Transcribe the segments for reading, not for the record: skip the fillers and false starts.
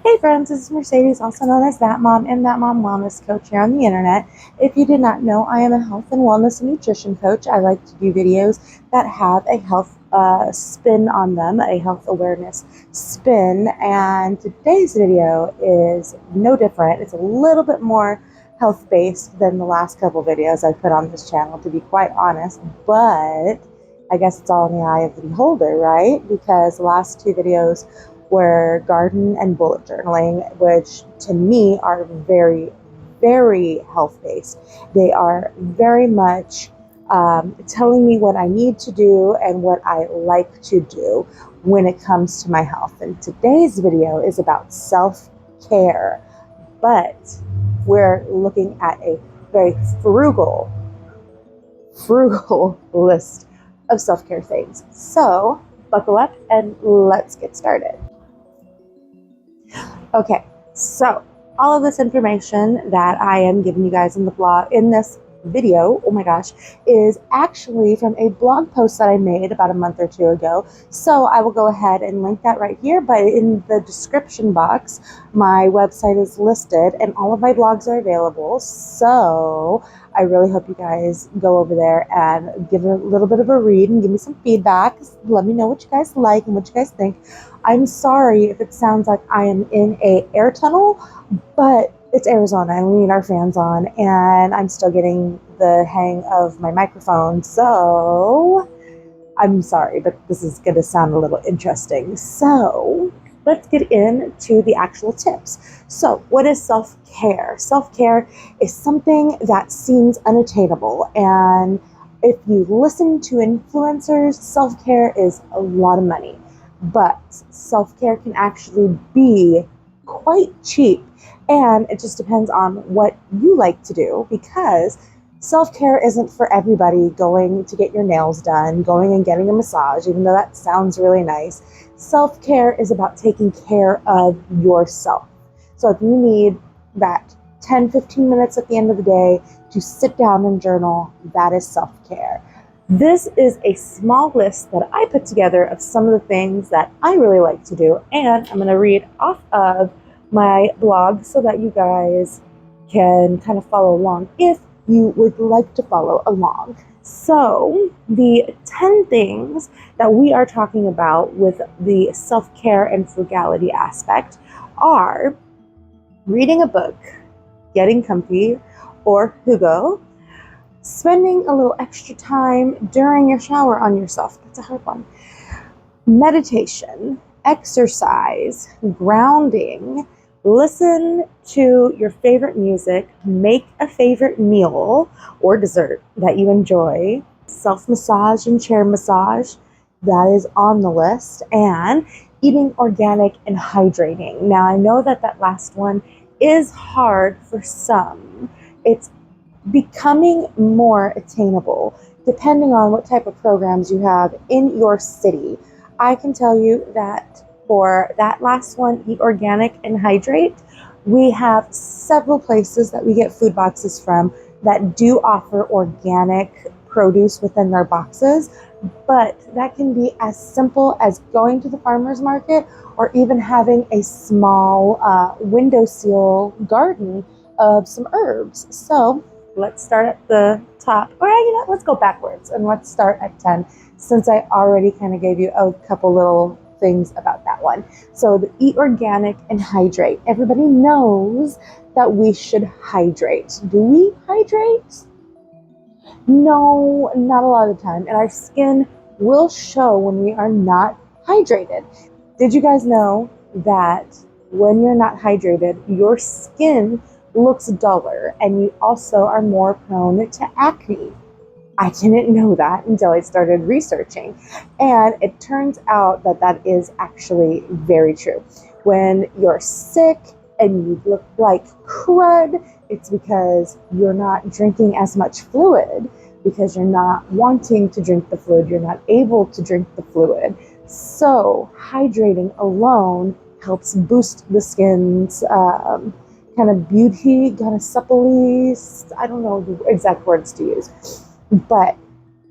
Hey friends, this is Mercedes, also known as That Mom and That Mom Wellness Coach here on the internet. If you did not know, I am a health and wellness and nutrition coach. I like to do videos that have a health spin on them, a health awareness spin, and today's video is no different. It's a little bit more health-based than the last couple videos I put on this channel, to be quite honest, but I guess it's all in the eye of the beholder, right? Because the last two videos were garden and bullet journaling, which to me are very, very health-based. They are very much telling me what I need to do and what I like to do when it comes to my health. And today's video is about self-care, but we're looking at a very frugal list of self-care things. So buckle up and let's get started. Okay, so all of this information that I am giving you guys in the blog, in this video, oh my gosh, is actually from a blog post that I made about a month or two ago. So I will go ahead and link that right here, but in the description box, my website is listed and all of my blogs are available. So I really hope you guys go over there and give it a little bit of a read and give me some feedback. Let me know what you guys like and what you guys think. I'm sorry if it sounds like I am in a air tunnel, but it's Arizona and we need our fans on, and I'm still getting the hang of my microphone, so I'm sorry, but this is going to sound a little interesting. So let's get into the actual tips. So what is self-care? Self-care is something that seems unattainable, and if you listen to influencers, self-care is a lot of money, but self-care can actually be quite cheap, and it just depends on what you like to do, because self-care isn't for everybody. Going to get your nails done, going and getting a massage, even though that sounds really nice. Self-care is about taking care of yourself. So if you need that 10-15 minutes at the end of the day to sit down and journal, that is self-care. This is a small list that I put together of some of the things that I really like to do, and I'm going to read off of my blog so that you guys can kind of follow along if you would like to follow along. So the 10 things that we are talking about with the self-care and frugality aspect are reading a book, getting comfy or hugo, spending a little extra time during your shower on yourself. That's a hard one. Meditation, exercise, grounding, listen to your favorite music, make a favorite meal or dessert that you enjoy, self-massage and chair massage, that is on the list, and eating organic and hydrating. Now, I know that that last one is hard for some. It's becoming more attainable depending on what type of programs you have in your city. I can tell you that for that last one, eat organic and hydrate, we have several places that we get food boxes from that do offer organic produce within their boxes, but that can be as simple as going to the farmer's market or even having a small windowsill garden of some herbs. So let's start at the top, or let's go backwards and let's start at 10, since I already kind of gave you a couple little things about that one. So the eat organic and hydrate. Everybody knows that we should hydrate. Do we hydrate? No, not a lot of the time. And our skin will show when we are not hydrated. Did you guys know that when you're not hydrated, your skin looks duller and you also are more prone to acne? I didn't know that until I started researching, and it turns out that that is actually very true. When you're sick and you look like crud, it's because you're not drinking as much fluid, because you're not wanting to drink the fluid, you're not able to drink the fluid. So hydrating alone helps boost the skin's kind of beauty, kind of supple, I don't know the exact words to use, but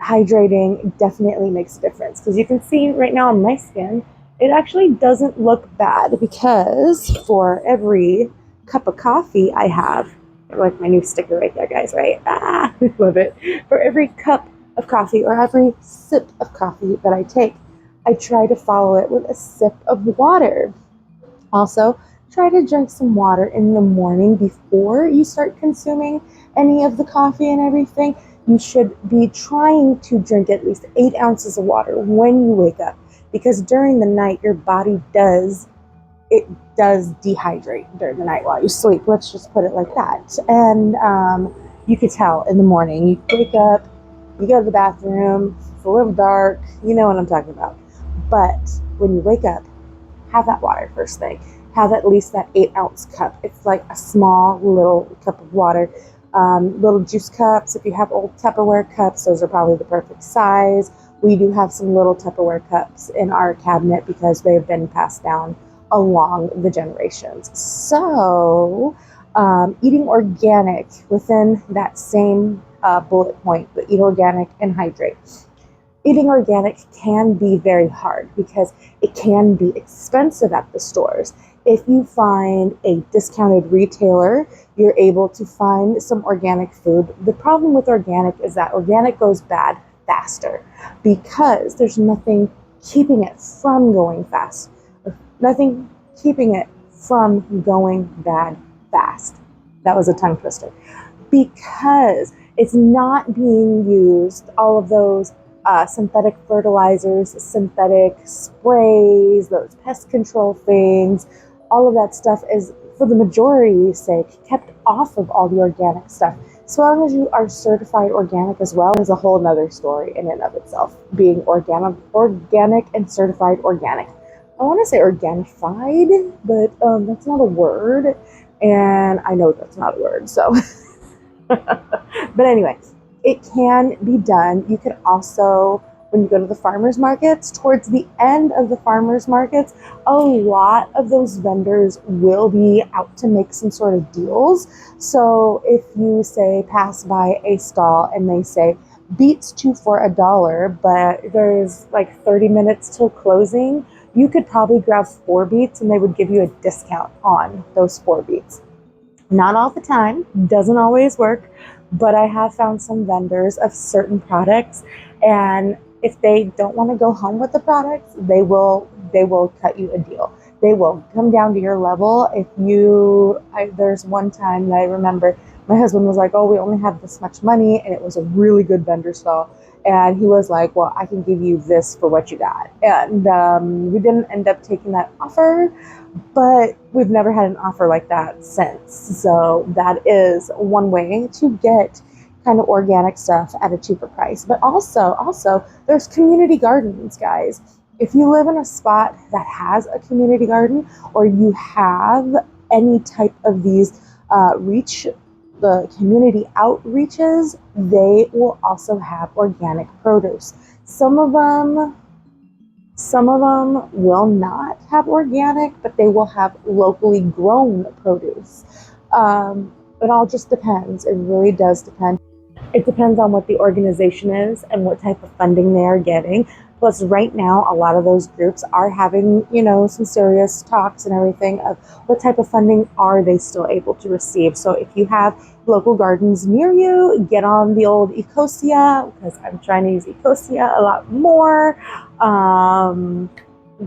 hydrating definitely makes a difference, because you can see right now on my skin, it actually doesn't look bad because for every cup of coffee I have, like my new sticker right there, guys, right? Ah, I love it. For every cup of coffee or every sip of coffee that I take, I try to follow it with a sip of water. Also, try to drink some water in the morning before you start consuming any of the coffee and everything. You should be trying to drink at least 8 ounces of water when you wake up, because during the night your body does dehydrate during the night while you sleep. Let's just put it like that. And you could tell in the morning. You wake up, you go to the bathroom, it's a little dark, you know what I'm talking about. But when you wake up, have that water first thing. Have at least that 8-ounce cup. It's like a small little cup of water. Little juice cups, if you have old Tupperware cups, those are probably the perfect size. We do have some little Tupperware cups in our cabinet because they've been passed down along the generations. So, eating organic within that same bullet point, but eat organic and hydrate. Eating organic can be very hard because it can be expensive at the stores. If you find a discounted retailer, you're able to find some organic food. The problem with organic is that organic goes bad faster because there's nothing keeping it from going fast. Nothing keeping it from going bad fast. That was a tongue twister. Because it's not being used, all of those synthetic fertilizers, synthetic sprays, those pest control things, all of that stuff is, for the majority's sake, kept off of all the organic stuff. So long as you are certified organic as well, is a whole nother story in and of itself. Being organic and certified organic. I want to say organified, but that's not a word, and I know that's not a word, so. But anyway, it can be done. You can also, when you go to the farmers markets, towards the end of the farmers markets, a lot of those vendors will be out to make some sort of deals. So if you say pass by a stall and they say beets 2 for $1, but there's like 30 minutes till closing, you could probably grab 4 beets and they would give you a discount on those 4 beets. Not all the time, doesn't always work, but I have found some vendors of certain products, and if they don't want to go home with the products, they will cut you a deal. They will come down to your level. There's one time that I remember my husband was like, oh, we only have this much money, and it was a really good vendor stall. And he was like, well, I can give you this for what you got. And we didn't end up taking that offer, but we've never had an offer like that since. So that is one way to get kind of organic stuff at a cheaper price. But also there's community gardens, guys. If you live in a spot that has a community garden, or you have any type of these the community outreaches, they will also have organic produce. Some of them will not have organic, but they will have locally grown produce. It all just depends. It really does depend. It depends on what the organization is and what type of funding they are getting. Plus, right now, a lot of those groups are having, some serious talks and everything of what type of funding are they still able to receive. So if you have local gardens near you, get on the old Ecosia, because I'm trying to use Ecosia a lot more.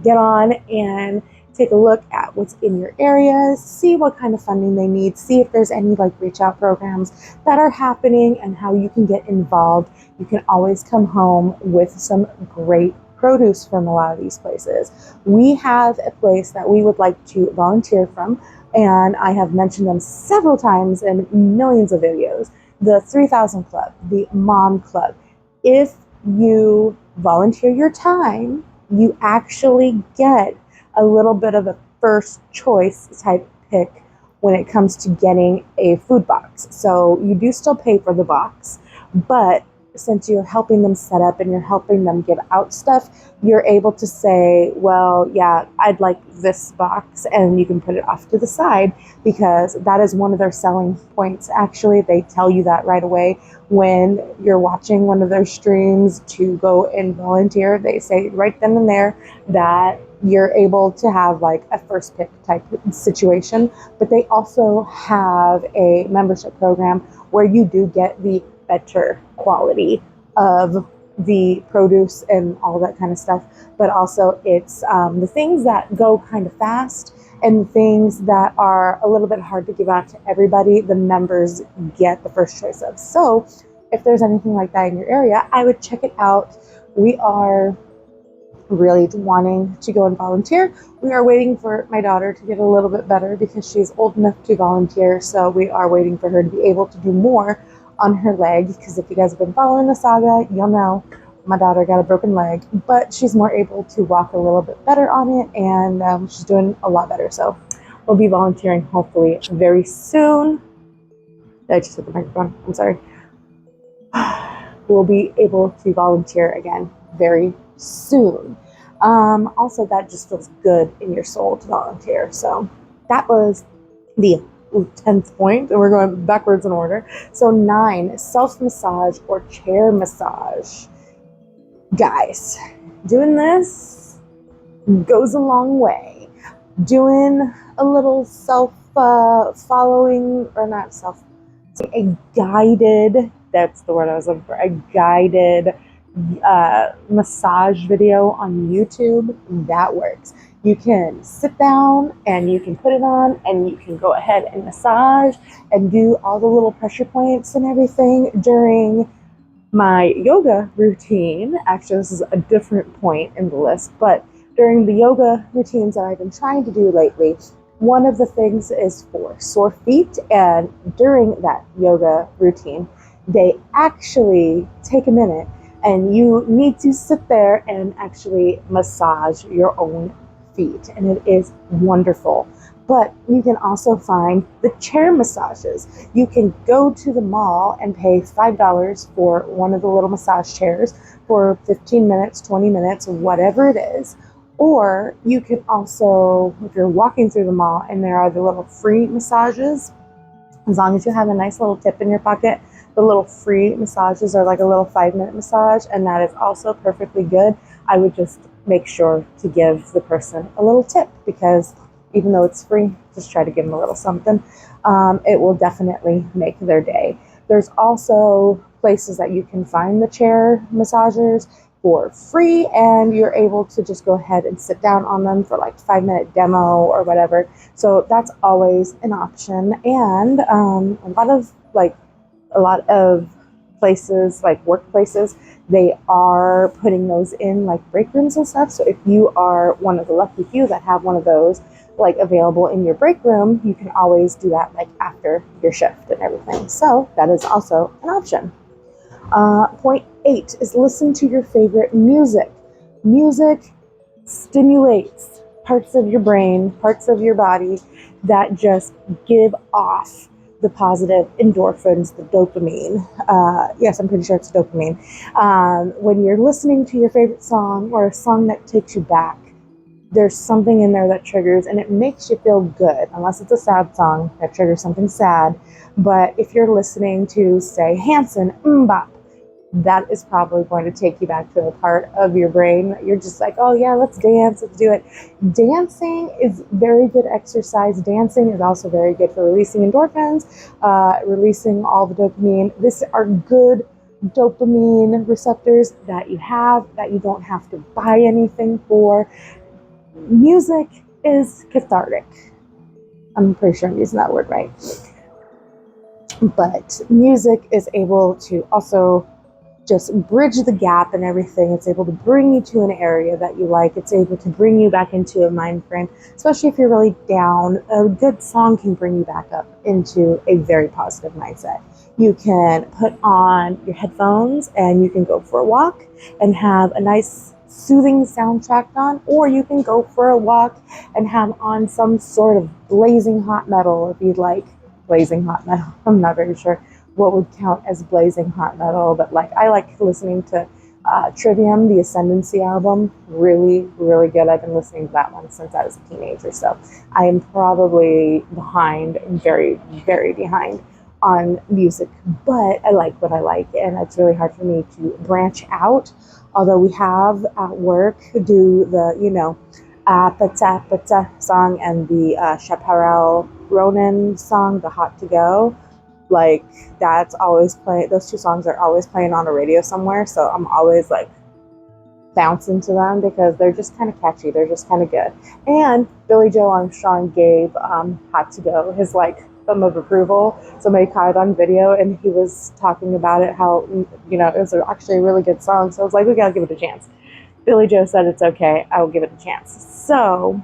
Get on and take a look at what's in your areas, see what kind of funding they need, see if there's any reach out programs that are happening and how you can get involved. You can always come home with some great produce from a lot of these places. We have a place that we would like to volunteer from, and I have mentioned them several times in millions of videos. The 3000 Club, the Mom Club. If you volunteer your time, you actually get a little bit of a first choice type pick when it comes to getting a food box. So you do still pay for the box, but since you're helping them set up and you're helping them give out stuff, you're able to say, well, yeah, I'd like this box, and you can put it off to the side, because that is one of their selling points. Actually, they tell you that right away when you're watching one of their streams to go and volunteer. They say right then and there that you're able to have like a first pick type situation, but they also have a membership program where you do get the better quality of the produce and all that kind of stuff, but also it's the things that go kind of fast and things that are a little bit hard to give out to everybody, the members get the first choice of. So if there's anything like that in your area, I would check it out. We are really wanting to go and volunteer. We are waiting for my daughter to get a little bit better because she's old enough to volunteer, so we are waiting for her to be able to do more on her leg, because if you guys have been following the saga, you'll know my daughter got a broken leg, but she's more able to walk a little bit better on it, and she's doing a lot better. So we'll be volunteering hopefully very soon. I just hit the microphone, I'm sorry. We'll be able to volunteer again very soon. Also, that just feels good in your soul to volunteer. So that was the 10th point, and we're going backwards in order. So 9, self-massage or chair massage. Guys, doing this goes a long way. Doing a little self-following, or not self, a guided, that's the word I was looking for, a guided massage video on YouTube, that works. You can sit down and you can put it on and you can go ahead and massage and do all the little pressure points and everything during my yoga routine. Actually, this is a different point in the list, but during the yoga routines that I've been trying to do lately, one of the things is for sore feet, and during that yoga routine, they actually take a minute and you need to sit there and actually massage your own feet, and it is wonderful. But you can also find the chair massages. You can go to the mall and pay $5 for one of the little massage chairs for 15 minutes, 20 minutes, whatever it is. Or you can also, if you're walking through the mall and there are the little free massages, as long as you have a nice little tip in your pocket, the little free massages are like a little 5-minute massage, and that is also perfectly good. I would just make sure to give the person a little tip, because even though it's free, just try to give them a little something. It will definitely make their day. There's also places that you can find the chair massagers for free, and you're able to just go ahead and sit down on them for like 5-minute demo or whatever. So that's always an option. And a lot of places, like workplaces, they are putting those in like break rooms and stuff. So if you are one of the lucky few that have one of those like available in your break room, you can always do that like after your shift and everything. So that is also an option. Point 8 is listen to your favorite music. Music stimulates parts of your brain, parts of your body that just give off the positive endorphins, the dopamine. Yes, I'm pretty sure it's dopamine. When you're listening to your favorite song or a song that takes you back, there's something in there that triggers, and it makes you feel good, unless it's a sad song that triggers something sad. But if you're listening to, say, Hanson, Mbop, that is probably going to take you back to a part of your brain that you're just like, oh yeah, let's dance, let's do it. Dancing is very good exercise. Dancing is also very good for releasing endorphins, releasing all the dopamine. These are good dopamine receptors that you have, that you don't have to buy anything for. Music is cathartic. I'm pretty sure I'm using that word right. But music is able to also just bridge the gap and everything. It's able to bring you to an area that you like. It's able to bring you back into a mind frame, especially if you're really down. A good song can bring you back up into a very positive mindset. You can put on your headphones and you can go for a walk and have a nice soothing soundtrack on, or you can go for a walk and have on some sort of blazing hot metal if you'd like. Blazing hot metal, I'm not very sure what would count as blazing hot metal, but like I like listening to Trivium, the Ascendancy album. Really, really good. I've been listening to that one since I was a teenager, so I am probably behind, very, very behind on music, but I like what I like, and it's really hard for me to branch out. Although we have at work do the, Apata song and the Chaparral Ronan song, the Hot to Go. Like, that's always playing. Those two songs are always playing on a radio somewhere, so I'm always like bouncing to them because they're just kind of catchy. They're just kind of good. And Billy Joe Armstrong gave Hot to Go his like thumb of approval. Somebody caught it on video, and he was talking about it, how it was actually a really good song. So I was like, we gotta give it a chance. Billy Joe said it's okay. I will give it a chance. So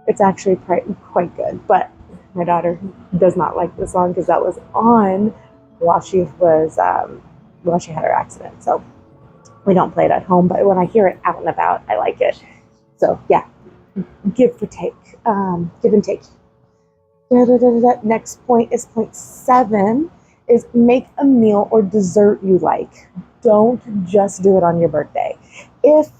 it's actually quite good, but my daughter does not like the song because that was on while she had her accident. So we don't play it at home, but when I hear it out and about, I like it. So yeah, give and take. Next point is point 7, is make a meal or dessert you like. Don't just do it on your birthday. If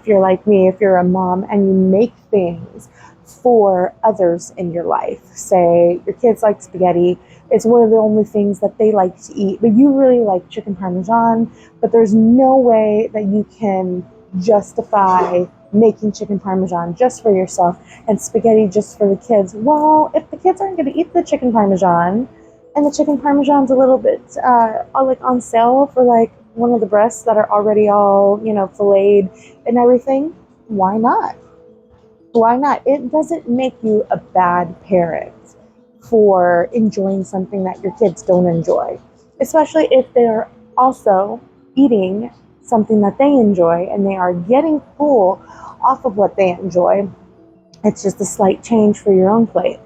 you're like me, if you're a mom and you make things for others in your life, say your kids like spaghetti, it's one of the only things that they like to eat, but you really like chicken parmesan, but there's no way that you can justify making chicken parmesan just for yourself and spaghetti just for the kids. Well, if the kids aren't going to eat the chicken parmesan, and the chicken parmesan's a little bit like on sale for like one of the breasts that are already all filleted and everything, why not? Why not? It doesn't make you a bad parent for enjoying something that your kids don't enjoy, especially if they're also eating something that they enjoy and they are getting full off of what they enjoy. It's just a slight change for your own plate.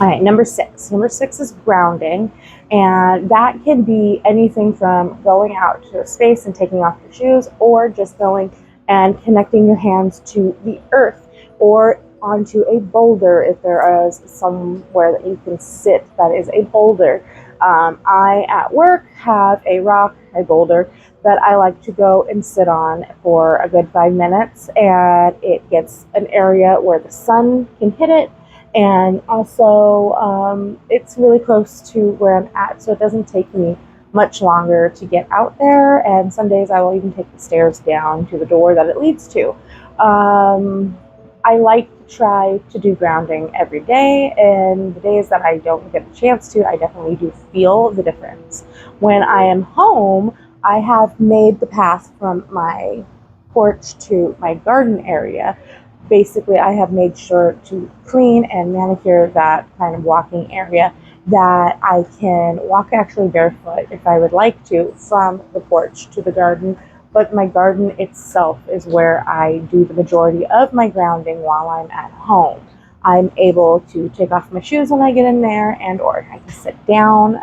All right, number 6. Number 6 is grounding, and that can be anything from going out to a space and taking off your shoes, or just going and connecting your hands to the earth or onto a boulder if there is somewhere that you can sit that is a boulder. I, at work, have a boulder that I like to go and sit on for a good 5 minutes, and it gets an area where the sun can hit it, and also it's really close to where I'm at, so it doesn't take me much longer to get out there, and some days I will even take the stairs down to the door that it leads to. I like to try to do grounding every day, and the days that I don't get a chance to, I definitely do feel the difference. When I am home, I have made the path from my porch to my garden area. Basically, I have made sure to clean and manicure that kind of walking area, that I can walk actually barefoot if I would like to from the porch to the garden. But my garden itself is where I do the majority of my grounding while I'm at home. I'm able to take off my shoes when I get in there, or I can sit down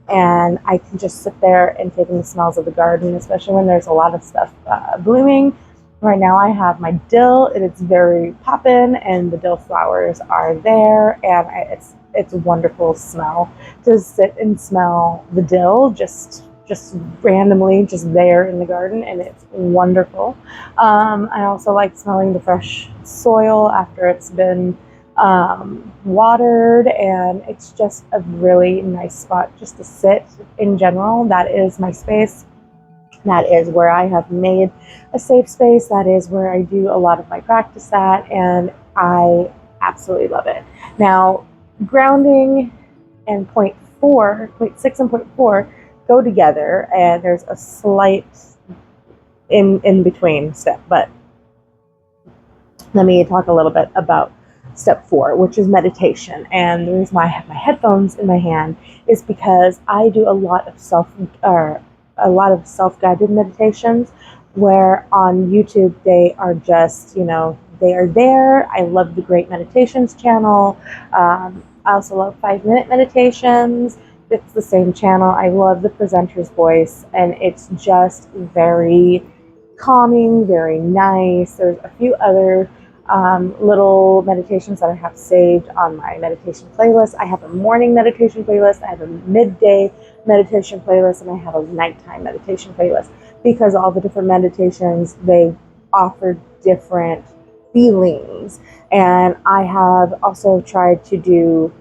and I can just sit there and take in the smells of the garden, especially when there's a lot of stuff blooming. Right now I have my dill, and it's very poppin', and the dill flowers are there, and it's a wonderful smell to sit and smell the dill just randomly just there in the garden, and it's wonderful. I also like smelling the fresh soil after it's been watered, and it's just a really nice spot just to sit in general. That is my space. That is where I have made a safe space. That is where I do a lot of my practice at, and I absolutely love it. Now, grounding and point 6 and point 4 go together, and there's a slight in between step, but let me talk a little bit about step 4, which is meditation. And the reason why I have my headphones in my hand is because I do a lot of self-guided meditations, where on YouTube they are just, they are there. I love the Great Meditations channel. I also love 5-minute meditations. It's the same channel. I love the presenter's voice, and it's just very calming, very nice. There's a few other little meditations that I have saved on my meditation playlist. I have a morning meditation playlist, I have a midday meditation playlist, and I have a nighttime meditation playlist, because all the different meditations, they offer different feelings. And I have also tried to do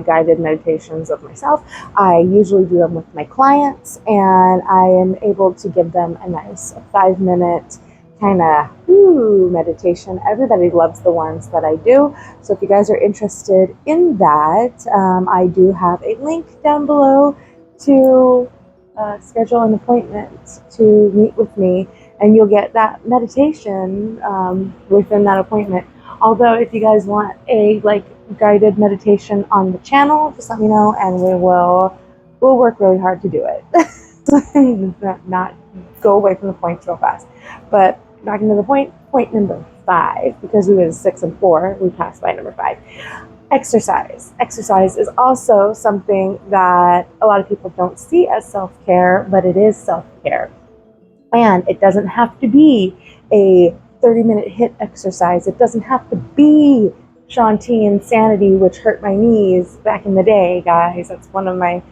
guided meditations of myself. I usually do them with my clients, and I am able to give them a nice 5-minute kind of meditation. Everybody loves the ones that I do. So if you guys are interested in that, I do have a link down below to schedule an appointment to meet with me, and you'll get that meditation within that appointment. Although if you guys want a guided meditation on the channel, just let me know, and we'll work really hard to do it. Not go away from the points real fast. But back into the point number 5, because we were 6 and 4, we passed by number 5. Exercise. Exercise is also something that a lot of people don't see as self-care, but it is self-care. And it doesn't have to be a 30-minute HIIT exercise. It doesn't have to be Shanti Insanity, which hurt my knees back in the day, guys. That's one of my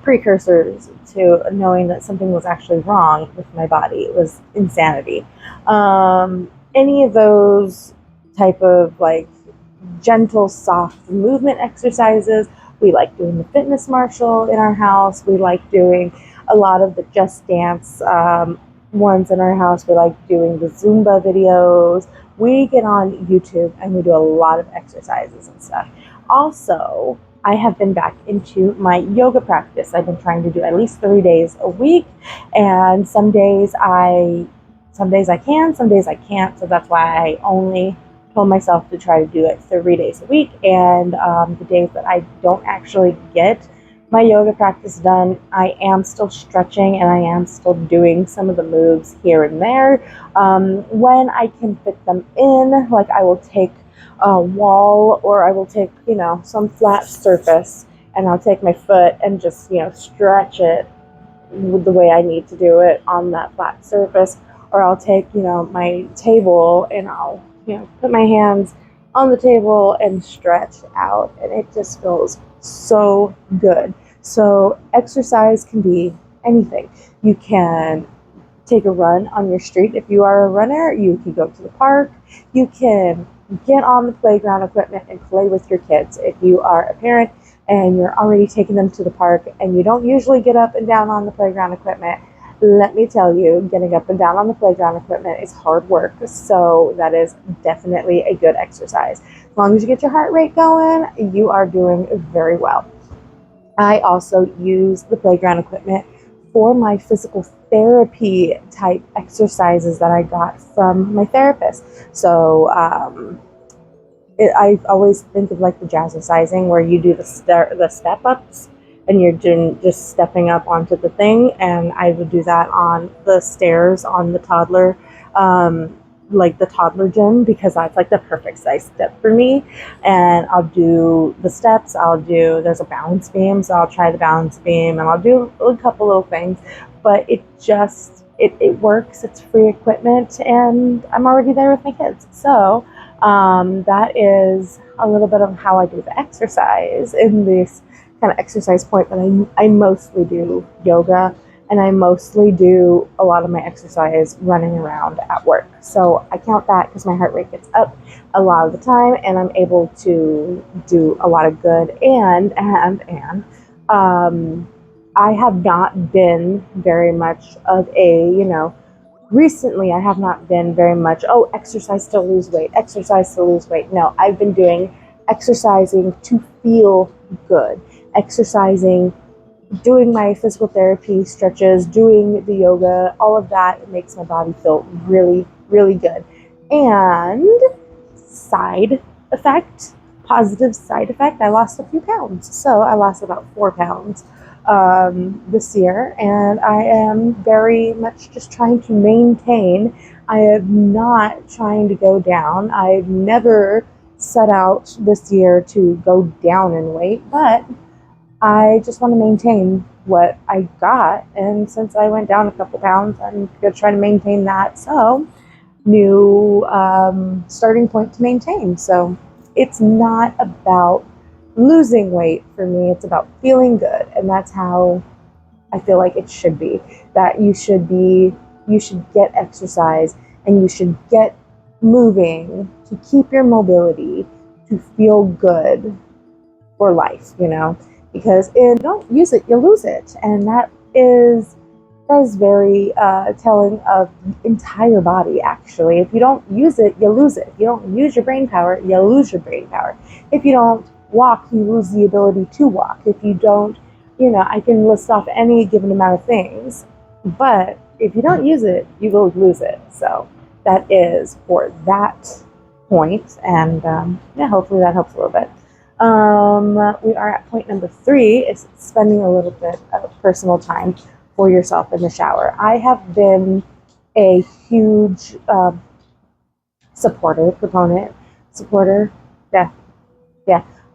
precursors to knowing that something was actually wrong with my body. It was insanity. Any of those type of gentle, soft movement exercises. We like doing the fitness marshal in our house. We like doing a lot of the Just Dance ones in our house. We like doing the Zumba videos. We get on YouTube and we do a lot of exercises and stuff. Also, I have been back into my yoga practice. I've been trying to do at least 3 days a week, and some days I can, some days I can't. So that's why I only told myself to try to do it 3 days a week. And the days that I don't actually get my yoga practice done, I am still stretching and I am still doing some of the moves here and there. When I can fit them in, I will take a wall, or I will take, some flat surface, and I'll take my foot and just, stretch it the way I need to do it on that flat surface. Or I'll take, my table, and I'll, put my hands on the table and stretch out, and it just feels so good. So exercise can be anything. You can take a run on your street. If you are a runner, you can go to the park. You can get on the playground equipment and play with your kids. If you are a parent and you're already taking them to the park and you don't usually get up and down on the playground equipment, let me tell you, getting up and down on the playground equipment is hard work. So that is definitely a good exercise. As long as you get your heart rate going, you are doing very well. I also use the playground equipment for my physical therapy type exercises that I got from my therapist. So I always think of the jazzercising, where you do the step ups and you're just stepping up onto the thing. And I would do that on the stairs on the toddler, the toddler gym, because that's the perfect size step for me. And I'll do the steps. There's a balance beam, so I'll try the balance beam, and I'll do a couple little things. But it works. It's free equipment, and I'm already there with my kids. So that is a little bit of how I do the exercise in this kind of exercise point. But I mostly do yoga, and I mostly do a lot of my exercise running around at work. So I count that because my heart rate gets up a lot of the time, and I'm able to do a lot of good. And I have not been very much of a, recently I have not been very much, exercise to lose weight, exercise to lose weight. No, I've been exercising to feel good, exercising, doing my physical therapy stretches, doing the yoga, all of that makes my body feel really, really good. And positive side effect, I lost a few pounds. So I lost about 4 pounds this year, and I am very much just trying to maintain. I am not trying to go down. I've never set out this year to go down in weight, but I just want to maintain what I got. And since I went down a couple pounds, I'm going to try to maintain that. So new starting point to maintain. So it's not about losing weight for me, it's about feeling good. And that's how I feel like it should be. That you should get exercise and you should get moving to keep your mobility, to feel good for life, you know, because if you don't use it, you lose it. And that is very telling of the entire body, actually. If you don't use it, you lose it. If you don't use your brain power, you lose your brain power. If you don't walk, you lose the ability to walk. If you don't, you know, I can list off any given amount of things, but if you don't use it, you will lose it. So that is for that point, and yeah, hopefully that helps a little bit. We are at point number 3, is spending a little bit of personal time for yourself in the shower. I have been a huge supporter,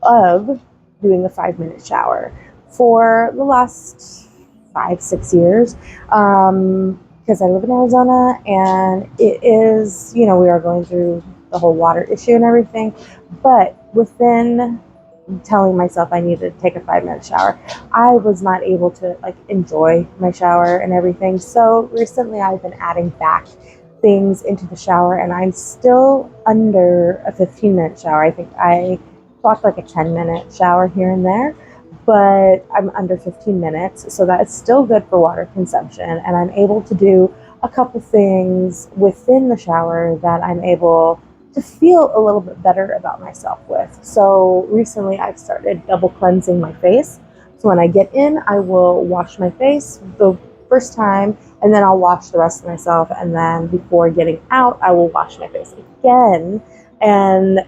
of doing a 5-minute shower for the last 5-6 years, because I live in Arizona, and it is, you know, we are going through the whole water issue and everything, but within telling myself I needed to take a 5-minute shower, I was not able to like enjoy my shower and everything. So recently I've been adding back things into the shower, and I'm still under a 15-minute shower. I think I clocked like a 10-minute shower here and there, but I'm under 15 minutes, so that's still good for water consumption, and I'm able to do a couple things within the shower that I'm able to feel a little bit better about myself with. So recently I've started double cleansing my face. So when I get in, I will wash my face the first time, and then I'll wash the rest of myself, and then before getting out, I will wash my face again, and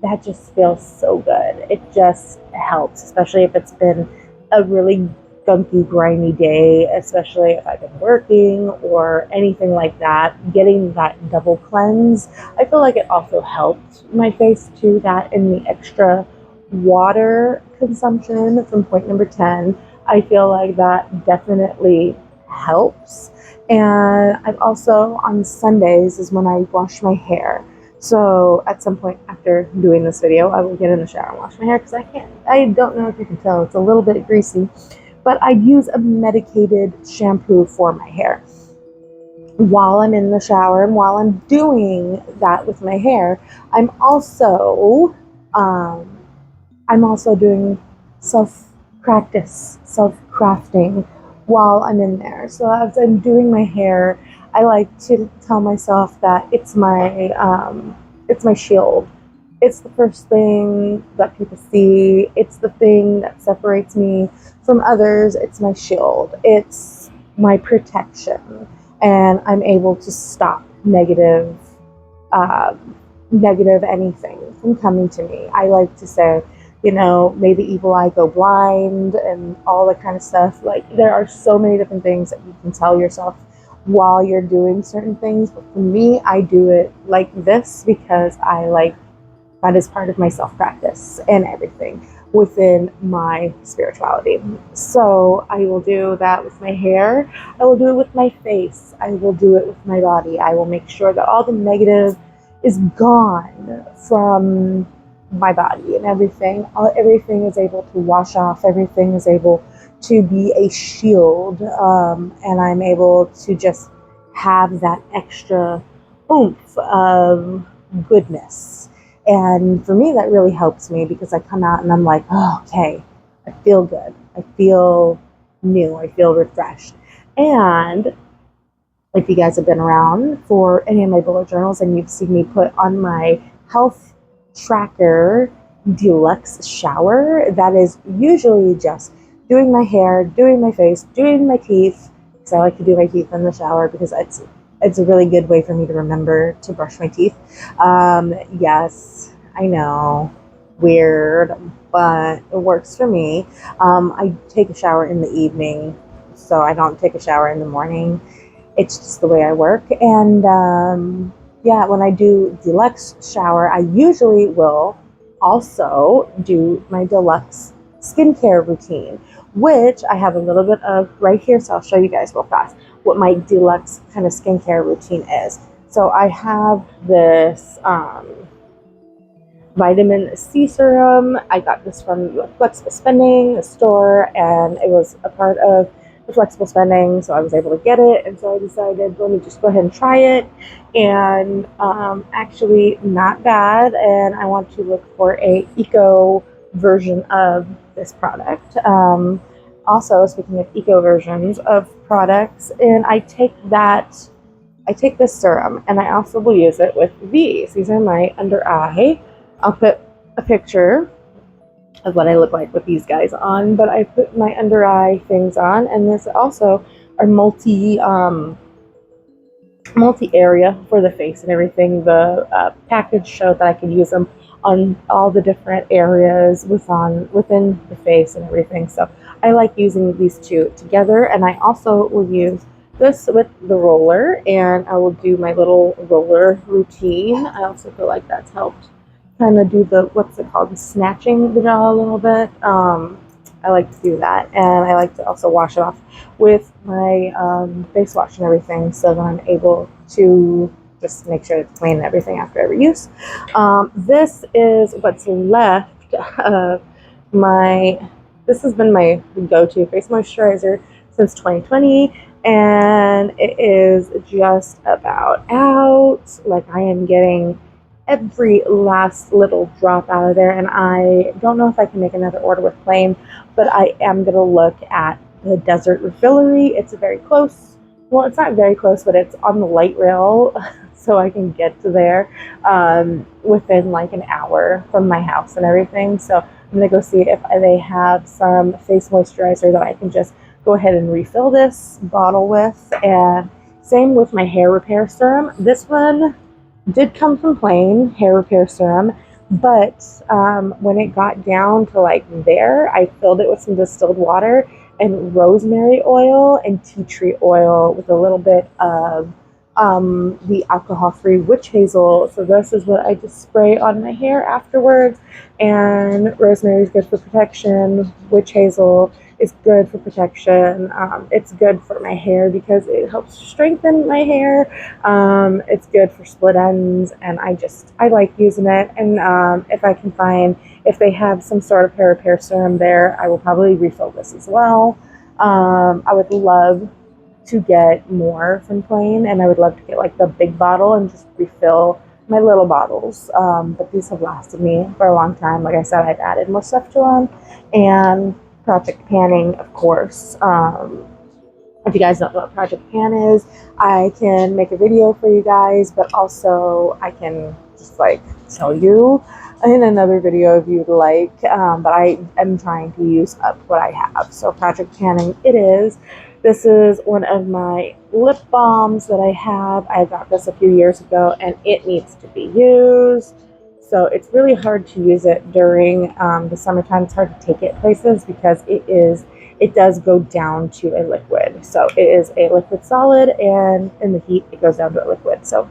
that just feels so good. It just helps, especially if it's been a really gunky, grimy day, especially if I've been working or anything like that. Getting that double cleanse, I feel like it also helped my face too, that in the extra water consumption from point number 10, I feel like that definitely helps. And I've also, on Sundays is when I wash my hair. So at some point after doing this video, I will get in the shower and wash my hair, because I don't know if you can tell, it's a little bit greasy, but I use a medicated shampoo for my hair. While I'm in the shower and while I'm doing that with my hair, I'm also doing self-practice, self-crafting while I'm in there. So as I'm doing my hair, I like to tell myself that it's my shield. It's the first thing that people see. It's the thing that separates me from others. It's my shield. It's my protection. And I'm able to stop negative anything from coming to me. I like to say, you know, may the evil eye go blind and all that kind of stuff. Like, there are so many different things that you can tell yourself while you're doing certain things. But for me, I do it like this because that is part of my self-practice and everything within my spirituality. So I will do that with my hair. I will do it with my face. I will do it with my body. I will make sure that all the negative is gone from my body, and everything is able to wash off. Everything is able to be a shield, and I'm able to just have that extra oomph of goodness. And for me, that really helps me, because I come out and I'm like, oh, okay, I feel good. I feel new. I feel refreshed. And if you guys have been around for any of my bullet journals and you've seen me put on my health tracker deluxe shower, that is usually just doing my hair, doing my face, doing my teeth, because I like to do my teeth in the shower because it's a really good way for me to remember to brush my teeth. Yes, I know, weird, but it works for me. I take a shower in the evening, so I don't take a shower in the morning. It's just the way I work. And yeah, when I do deluxe shower, I usually will also do my deluxe skincare routine, which I have a little bit of right here, so I'll show you guys real fast what my deluxe kind of skincare routine is. So I have this vitamin C serum. I got this from the Flexible Spending store, and it was a part of the Flexible Spending, so I was able to get it. And so I decided, let me just go ahead and try it. And actually, not bad. And I want to look for a eco version of this product. Also, speaking of eco versions of products, and I take this serum, and I also will use it with these. These are my under eye. I'll put a picture of what I look like with these guys on, but I put my under eye things on, and this also are multi area for the face and everything. The package showed that I could use them on all the different areas within the face and everything. So I like using these two together, and I also will use this with the roller, and I will do my little roller routine. I also feel like that's helped kind of do the, what's it called, snatching the jaw a little bit. I like to do that, and I like to also wash it off with my face wash and everything, so that I'm able to just make sure it's clean and everything after every use. This is what's left of this has been my go-to face moisturizer since 2020, and it is just about out. Like, I am getting every last little drop out of there, and I don't know if I can make another order with plain, but I am going to look at the Desert Refillery. It's very close. Well, it's not very close, but it's on the light rail, so I can get to there within like an hour from my house and everything. So I'm going to go see if they have some face moisturizer that I can just go ahead and refill this bottle with. And same with my hair repair serum. This one did come from plain hair repair serum, but when it got down to like there, I filled it with some distilled water and rosemary oil and tea tree oil with a little bit of the alcohol-free witch hazel. So this is what I just spray on my hair afterwards. And rosemary is good for protection. Witch hazel is good for protection. It's good for my hair because it helps strengthen my hair. It's good for split ends, and I like using it. And if they have some sort of hair repair serum there, I will probably refill this as well. I would love to get more from plain, and I would love to get like the big bottle and just refill my little bottles. But these have lasted me for a long time. Like I said, I've added more stuff to them. And Project Panning, of course. If you guys don't know what Project Pan is, I can make a video for you guys, but also I can just like tell you in another video if you'd like. But I am trying to use up what I have. So Project Panning it is. This is one of my lip balms that I have. I got this a few years ago, and it needs to be used. So it's really hard to use it during the summertime. It's hard to take it places because it does go down to a liquid. So it is a liquid solid, and in the heat it goes down to a liquid. So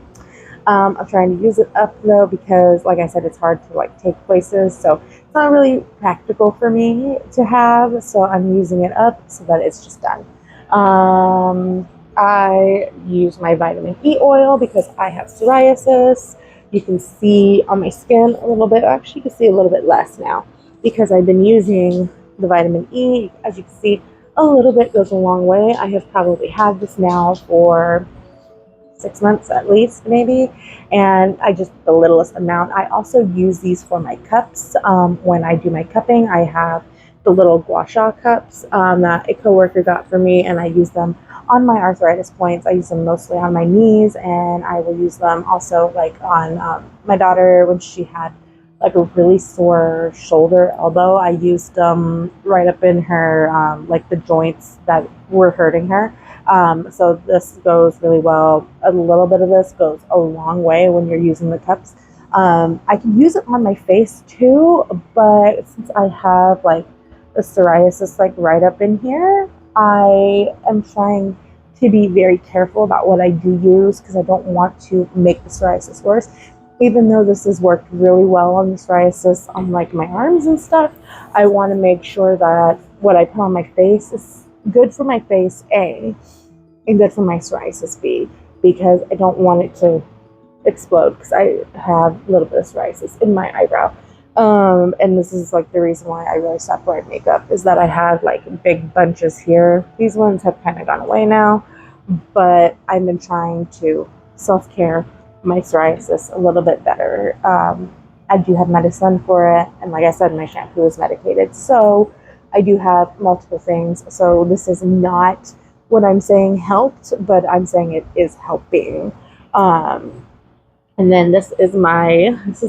I'm trying to use it up though, because like I said, it's hard to like take places. So it's not really practical for me to have. So I'm using it up so that it's just done. I use my vitamin E oil because I have psoriasis. You can see on my skin a little bit, actually you can see a little bit less now because I've been using the vitamin E. As you can see, a little bit goes a long way. I have probably had this now for 6 months at least, maybe, and I just the littlest amount. I also use these for my cups. When I do my cupping, I have the little gua sha cups that a coworker got for me, and I use them on my arthritis points. I use them mostly on my knees, and I will use them also like on my daughter when she had like a really sore shoulder, elbow. I used them right up in her like the joints that were hurting her. So this goes really well. A little bit of this goes a long way when you're using the cups. I can use it on my face too, but since I have like the psoriasis like right up in here, I am trying to be very careful about what I do use because I don't want to make the psoriasis worse. Even though this has worked really well on the psoriasis on like my arms and stuff, I want to make sure that what I put on my face is good for my face, A, and good for my psoriasis, B, because I don't want it to explode because I have a little bit of psoriasis in my eyebrow. And this is like the reason why I really stopped wearing makeup, is that I had like big bunches here. These ones have kind of gone away now, but I've been trying to self-care my psoriasis a little bit better. I do have medicine for it, and like I said, my shampoo is medicated, so I do have multiple things. So this is not what I'm saying helped, but I'm saying it is helping. And then this is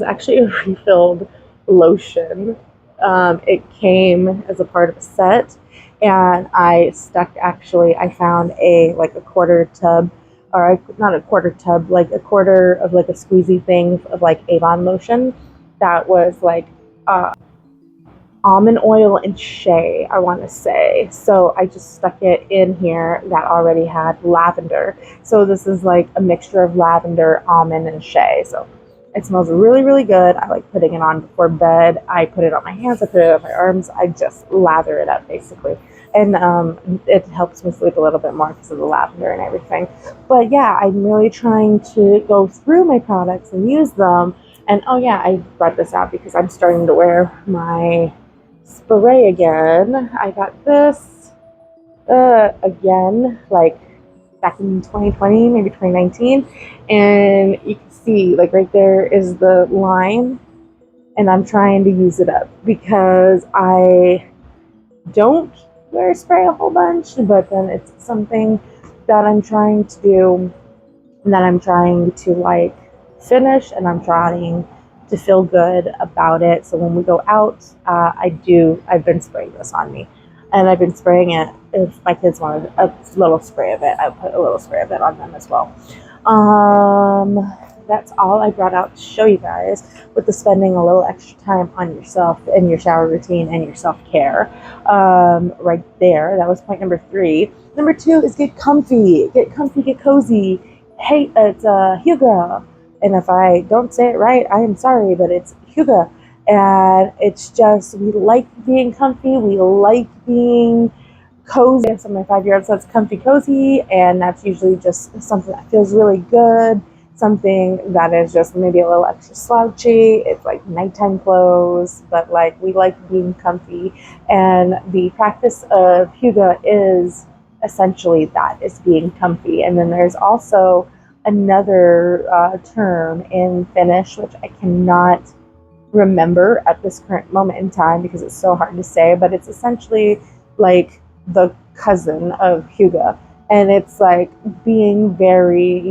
actually a refilled lotion. It came as a part of a set, and I found like a quarter tub, or not a quarter tub, like a quarter of like a squeezy thing of like Avon lotion that was like almond oil and shea, I want to say. So I just stuck it in here that already had lavender. So this is like a mixture of lavender, almond, and shea. So it smells really, really good. I like putting it on before bed. I put it on my hands, I put it on my arms. I just lather it up basically. And it helps me sleep a little bit more because of the lavender and everything. But yeah, I'm really trying to go through my products and use them. And oh yeah, I brought this out because I'm starting to wear my spray again. I got this again, like back in 2020, maybe 2019, and you can see like right there is the line, and I'm trying to use it up because I don't wear spray a whole bunch, but then it's something that I'm trying to do, and that I'm trying to like finish, and I'm trying to feel good about it. So when we go out, I've been spraying this on me, and I've been spraying it. If my kids wanted a little spray of it, I put a little spray of it on them as well. That's all I brought out to show you guys with the spending a little extra time on yourself and your shower routine and your self-care. Right there, that was point number 3. Number 2 is get comfy, get cozy. Hey, it's Hugo. And if I don't say it right, I am sorry, but it's Hugo. And it's just, we like being comfy, we like being cozy. So my 5-year-old says comfy cozy, and that's usually just something that feels really good, something that is just maybe a little extra slouchy. It's like nighttime clothes, but like we like being comfy. And the practice of Hugo is essentially that, is being comfy. And then there's also another term in Finnish, which I cannot remember at this current moment in time because it's so hard to say, but it's essentially like the cousin of Hugo. And it's like being very,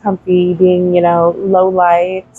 comfy, being, low light,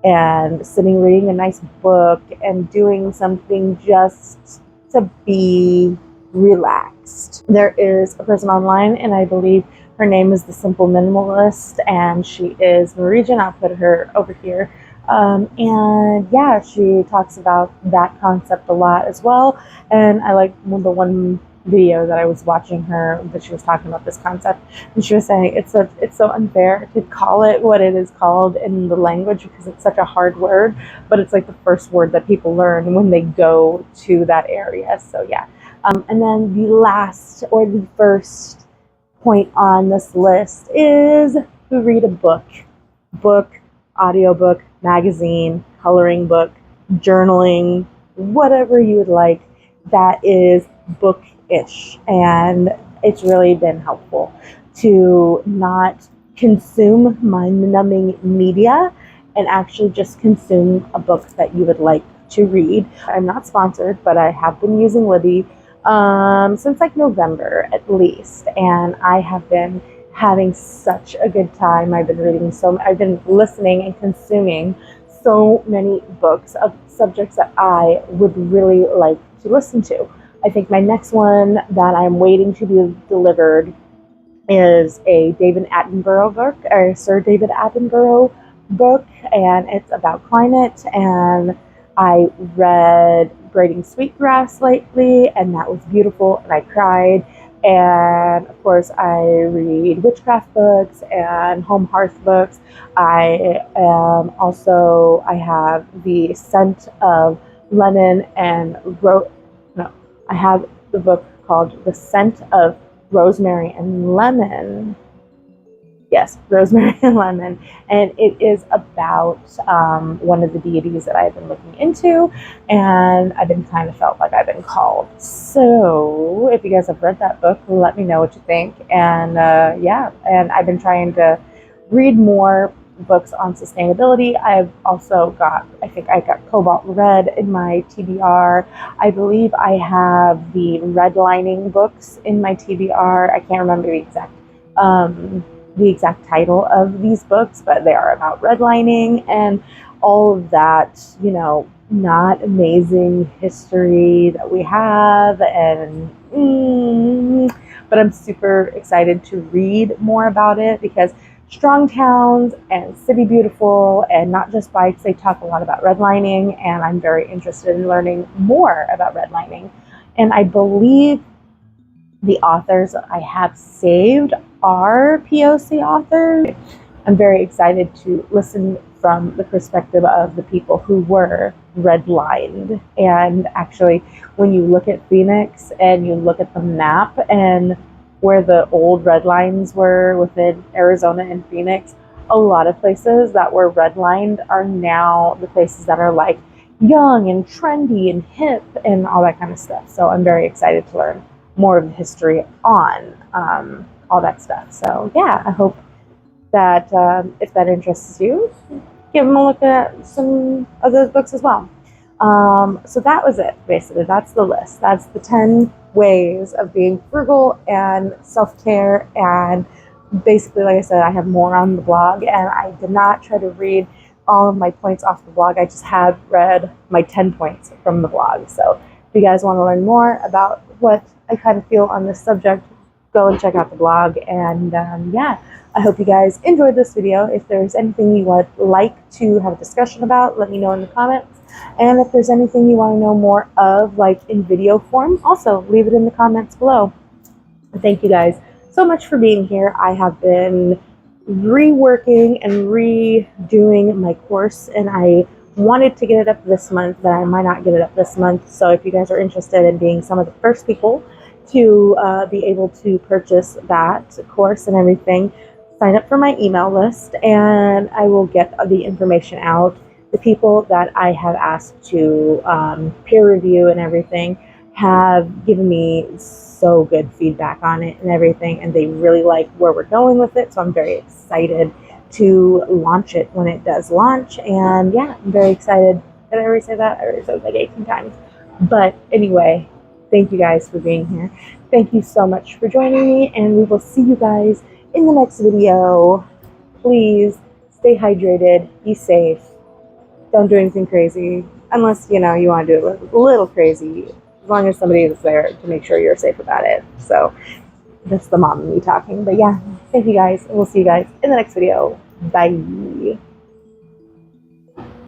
and sitting reading a nice book and doing something just to be relaxed. There is a person online, and I believe her name is The Simple Minimalist, and she is Norwegian. I'll put her over here. And yeah, she talks about that concept a lot as well. And I like the one video that I was watching her that she was talking about this concept, and she was saying it's so unfair to call it what it is called in the language because it's such a hard word, but it's like the first word that people learn when they go to that area. So yeah. And then the last, or the first point on this list is to read a book, audiobook, magazine, coloring book, journaling, whatever you would like that is book-ish. And it's really been helpful to not consume mind-numbing media and actually just consume a book that you would like to read. I'm not sponsored, but I have been using Libby since like November at least, and I have been having such a good time. I've been listening and consuming so many books of subjects that I would really like to listen to. I think my next one that I'm waiting to be delivered is a David Attenborough book, or Sir David Attenborough book, and it's about climate. And I read Braiding Sweetgrass lately, and that was beautiful, and I cried. And of course, I read witchcraft books and home hearth books. I have The Scent of Lemon and I have the book called The Scent of Rosemary and Lemon. Yes, Rosemary and Lemon. And it is about one of the deities that I've been looking into, and I've been kind of felt like I've been called. So if you guys have read that book, let me know what you think. And yeah, and I've been trying to read more books on sustainability. I've also got, I think I got Cobalt Red in my TBR. I believe I have the redlining books in my TBR. I can't remember the exact title of these books, but they are about redlining and all of that, you know, not amazing history that we have. And but I'm super excited to read more about it because strong towns and city beautiful and not just bikes, they talk a lot about redlining, and I'm very interested in learning more about redlining. And I believe the authors I have saved are POC authors. I'm very excited to listen from the perspective of the people who were redlined. And actually, when you look at Phoenix and you look at the map and where the old red lines were within Arizona and Phoenix, a lot of places that were redlined are now the places that are like young and trendy and hip and all that kind of stuff. So I'm very excited to learn more of the history on all that stuff. So yeah, I hope that if that interests you, give them a look at some of those books as well. So that was it, basically. That's the list. That's the 10 ways of being frugal and self-care. And basically, like I said, I have more on the blog, and I did not try to read all of my points off the blog. I just have read my 10 points from the blog. So if you guys want to learn more about what I kind of feel on this subject, go and check out the blog. And yeah, I hope you guys enjoyed this video. If there's anything you would like to have a discussion about, let me know in the comments. And if there's anything you want to know more of, like in video form, also leave it in the comments below. Thank you guys so much for being here. I have been reworking and redoing my course, and I wanted to get it up this month, but I might not get it up this month. So if you guys are interested in being some of the first people to be able to purchase that course and everything, sign up for my email list, and I will get the information out. The people that I have asked to peer review and everything have given me so good feedback on it and everything, and they really like where we're going with it. So I'm very excited to launch it when it does launch. And yeah, I'm very excited. Did I already say that? I already said it like 18 times. But anyway, thank you guys for being here. Thank you so much for joining me, and we will see you guys in the next video. Please stay hydrated, be safe, don't do anything crazy, unless, you know, you want to do it a little crazy, as long as somebody is there to make sure you're safe about it. So that's the mom and me talking. But yeah, thank you guys, and we'll see you guys in the next video. Bye.